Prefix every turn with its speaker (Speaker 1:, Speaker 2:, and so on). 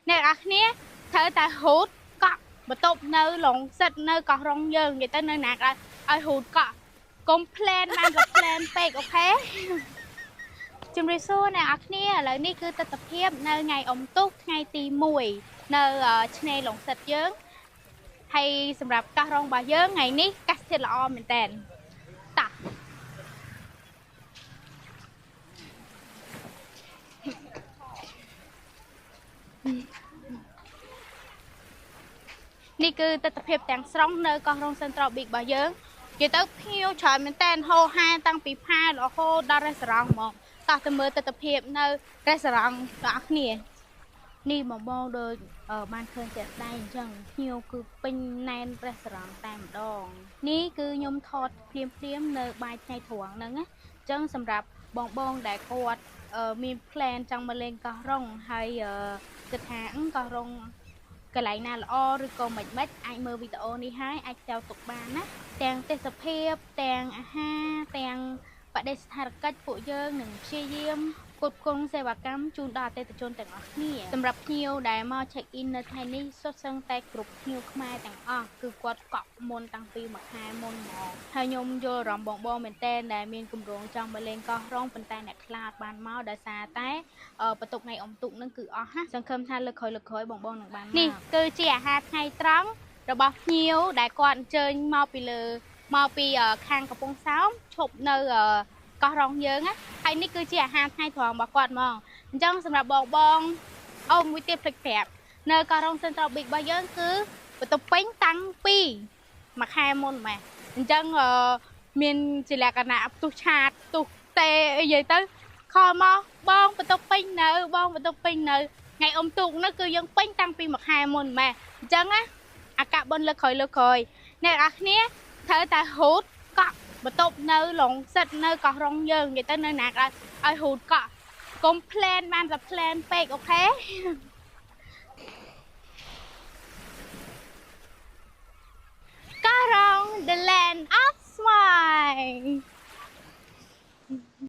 Speaker 1: nè à nhé thở tại hút cọ mà tụt nơi lồng sệt nơi cọ rong dơn vậy tới nơi nạc ai hút cọ complain man gặp plan pek ok ជំរាបសួរអ្នកនរគ្នាឥឡូវនេះគឺទស្សនភាពនៅថ្ងៃអុំទូកថ្ងៃទី1នៅឆ្នេរឡុងសិតយើងហើយសម្រាប់កាសរងរបស់យើងថ្ងៃនេះកាសធាតុល្អមែនតើតោះនេះគឺទស្សនភាពទាំងស្រុងនៅកោះរងសិនត្រូប៊ីករបស់យើងនិយាយទៅភ្ញៀវច្រើនមែនតើហូហាតាំងពីផារហូតដល់រេស្តូរ៉ង់ហ្មងតោះទៅមើលទស្សនភាពនៅរេស្តូរ៉ង់បងប្អូនគ្នានេះបងដូចបានឃើញតែដៃអញ្ចឹងភ្ញៀវគឺពេញណែនរេស្តូរ៉ង់តែម្ដងនេះគឺខ្ញុំថតភ្លាមនៅបាយថ្ងៃត្រង់ហ្នឹងណាអញ្ចឹងសម្រាប់បងដែលគាត់មាន plan ចង់មកលេងកោះរងហើយគិតថាកោះរងកន្លែងណាល្អឬក៏មិនអាចមើលវីដេអូនេះហើយអាចចែកទុកបានណាទាំងទេសភាពទាំងអាហារទាំងបដិស្ថានកិច្ចពួកយើងនឹងព្យាយាមគ្រប់គ្រងសេវាកម្មជូនដល់អតិថិជនទាំងអស់គ្នាសម្រាប់ភ្ញៀវដែលមក check in នៅថ្ងៃនេះសុទ្ធសឹងតែគ្រប់ភ្ញៀវខ្មែរទាំងអស់គឺគាត់កក់មុនតាំងពីមួយខែមុនមកហើយខ្ញុំយល់អារម្មណ៍បងមែនតើដែលមានគម្រោងចង់មកលេងកោះរងប៉ុន្តែអ្នកខ្លះបានមកដោយសារតែបន្ទុកថ្ងៃអុំទូកនឹងគឺអស់ណាសង្ឃឹមថាលើកក្រោយបងនឹងបាននេះគឺជាអាហារថ្ងៃត្រង់របស់ភ្ញៀវដែលគាត់អញ្ជើញមកពីខាងកំពង់សោមឈប់នៅកោះរងយើងណាហើយនេះគឺជាអាហារថ្ងៃត្រង់របស់គាត់ហ្មងអញ្ចឹងសម្រាប់បងអូមួយទៀតភ្លេចប្រាប់នៅកោះរងសិនត្រូប៊ីករបស់យើងគឺបន្ទប់ពេញតាំងពីមួយខែមុនម៉ែអញ្ចឹងមានជាលក្ខណៈផ្ទុះឆាតផ្ទុះតេអីនិយាយទៅខលមកបងបន្ទប់ពេញនៅថ្ងៃអុំទូកនោះគឺយើងពេញតាំងពីមួយខែមុនម៉ែអញ្ចឹងណាអាកាបុនលើកក្រោយអ្នកនរគ្នាត្រូវតែហូតកក់បន្ទប់នៅឡុងសិតនៅកោះរងយើងនិយាយទៅនៅណាឲ្យហូតកក់កុំ plan បានតែ plan ពេកអូខេ